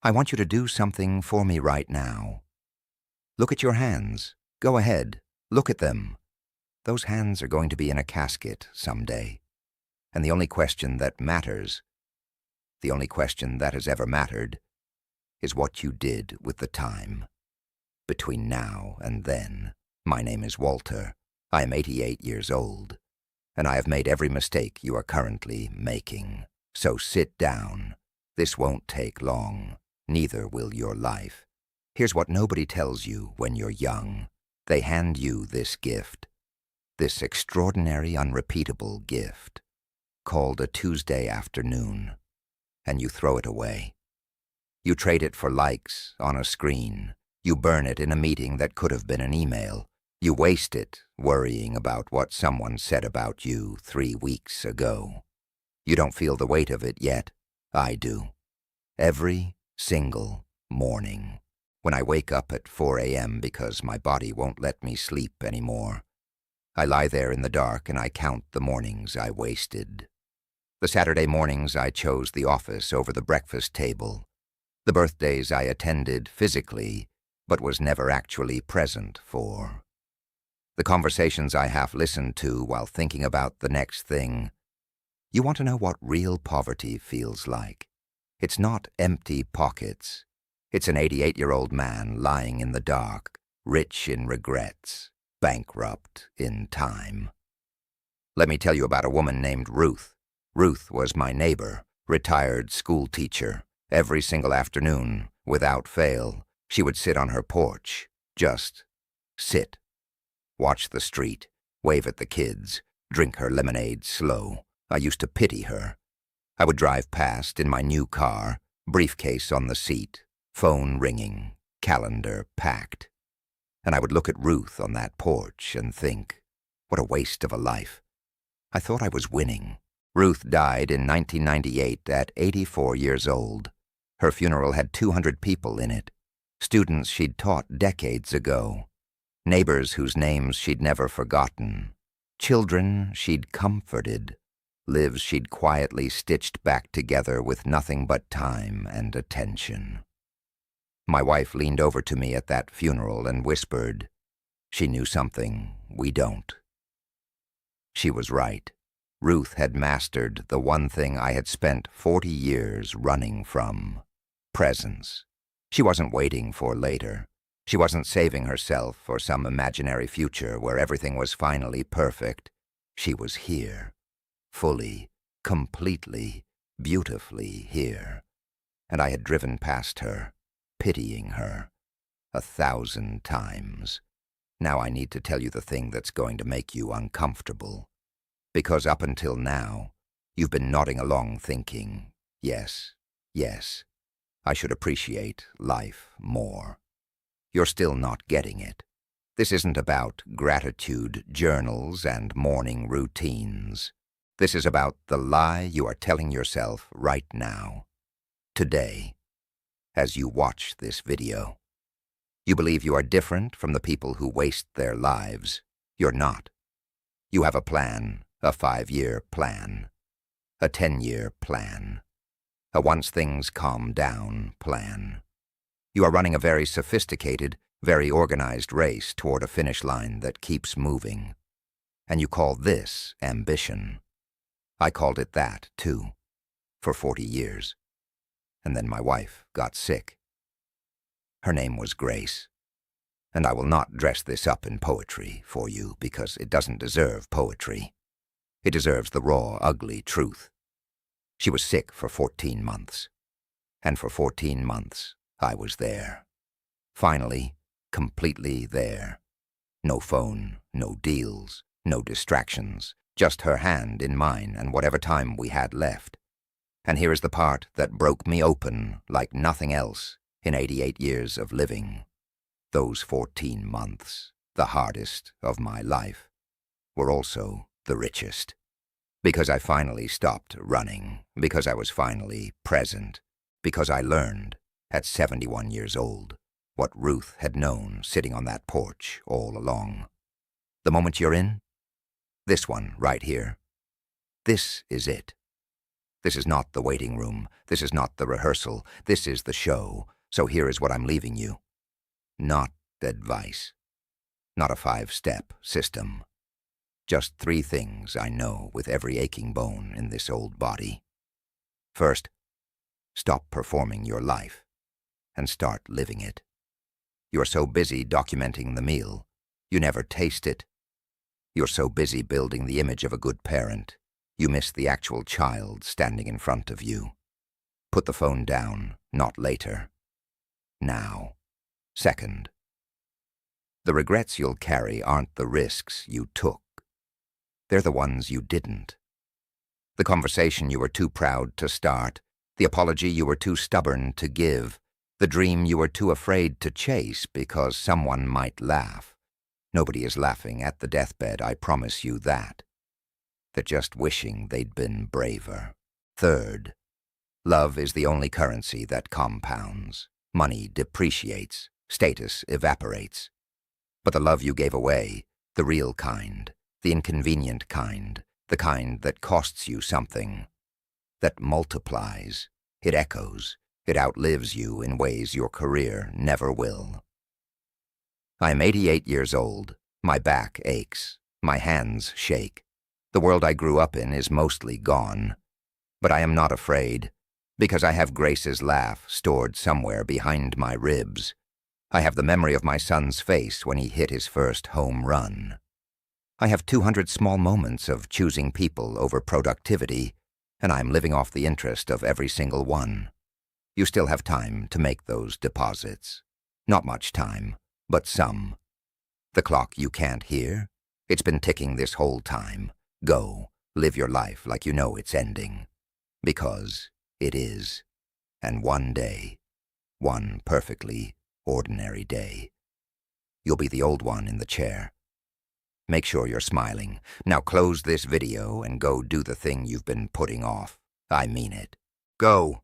I want you to do something for me right now. Look at your hands. Go ahead. Look at them. Those hands are going to be in a casket someday. And the only question that matters, the only question that has ever mattered, is what you did with the time. Between now and then, my name is Walter. I am 88 years old, and I have made every mistake you are currently making. So sit down. This won't take long. Neither will your life. Here's what nobody tells you when you're young. They hand you this gift, this extraordinary, unrepeatable gift, called a Tuesday afternoon, and you throw it away. You trade it for likes on a screen. You burn it in a meeting that could have been an email. You waste it worrying about what someone said about you 3 weeks ago. You don't feel the weight of it yet. I do. Every single morning, when I wake up at 4 a.m. because my body won't let me sleep anymore, I lie there in the dark and I count the mornings I wasted. The Saturday mornings I chose the office over the breakfast table. The birthdays I attended physically, but was never actually present for. The conversations I half listened to while thinking about the next thing. You want to know what real poverty feels like? It's not empty pockets. It's an 88-year-old man lying in the dark, rich in regrets, bankrupt in time. Let me tell you about a woman named Ruth. Ruth was my neighbor, retired school teacher. Every single afternoon, without fail, she would sit on her porch, just sit. Watch the street, wave at the kids, drink her lemonade slow. I used to pity her. I would drive past in my new car, briefcase on the seat, phone ringing, calendar packed. And I would look at Ruth on that porch and think, what a waste of a life. I thought I was winning. Ruth died in 1998 at 84 years old. Her funeral had 200 people in it, students she'd taught decades ago, neighbors whose names she'd never forgotten, children she'd comforted, lives she'd quietly stitched back together with nothing but time and attention. My wife leaned over to me at that funeral and whispered, she knew something we don't. She was right. Ruth had mastered the one thing I had spent 40 years running from: presence. She wasn't waiting for later. She wasn't saving herself for some imaginary future where everything was finally perfect. She was here, fully, completely, beautifully here. And I had driven past her, pitying her, 1,000 times. Now I need to tell you the thing that's going to make you uncomfortable. Because up until now, you've been nodding along thinking, yes, yes, I should appreciate life more. You're still not getting it. This isn't about gratitude journals and morning routines. This is about the lie you are telling yourself right now, today, as you watch this video. You believe you are different from the people who waste their lives. You're not. You have a plan. A 5-year plan, a 10-year plan, a once things calm down plan. You are running a very sophisticated, very organized race toward a finish line that keeps moving. And you call this ambition. I called it that, too, for 40 years. And then my wife got sick. Her name was Grace. And I will not dress this up in poetry for you because it doesn't deserve poetry. It deserves the raw, ugly truth. She was sick for 14 months. And for 14 months, I was there. Finally, completely there. No phone, no deals, no distractions, just her hand in mine and whatever time we had left. And here is the part that broke me open like nothing else in 88 years of living. Those 14 months, the hardest of my life, were also the richest. Because I finally stopped running, because I was finally present, because I learned, at 71 years old, what Ruth had known sitting on that porch all along. The moment you're in, this one right here, this is it. This is not the waiting room. This is not the rehearsal. This is the show. So here is what I'm leaving you. Not advice. Not a 5-step system. Just 3 things I know with every aching bone in this old body. First, stop performing your life and start living it. You're so busy documenting the meal, you never taste it. You're so busy building the image of a good parent, you miss the actual child standing in front of you. Put the phone down, not later. Now. Second, the regrets you'll carry aren't the risks you took. They're the ones you didn't. The conversation you were too proud to start, the apology you were too stubborn to give, the dream you were too afraid to chase because someone might laugh. Nobody is laughing at the deathbed, I promise you that. They're just wishing they'd been braver. Third, love is the only currency that compounds. Money depreciates, status evaporates. But the love you gave away, the real kind, the inconvenient kind, the kind that costs you something, that multiplies, it echoes, it outlives you in ways your career never will. I am 88 years old. My back aches. My hands shake. The world I grew up in is mostly gone. But I am not afraid, because I have Grace's laugh stored somewhere behind my ribs. I have the memory of my son's face when he hit his first home run. I have 200 small moments of choosing people over productivity, and I'm living off the interest of every single one. You still have time to make those deposits. Not much time, but some. The clock you can't hear? It's been ticking this whole time. Go, live your life like you know it's ending. Because it is. And one day, one perfectly ordinary day, you'll be the old one in the chair. Make sure you're smiling. Now close this video and go do the thing you've been putting off. I mean it. Go.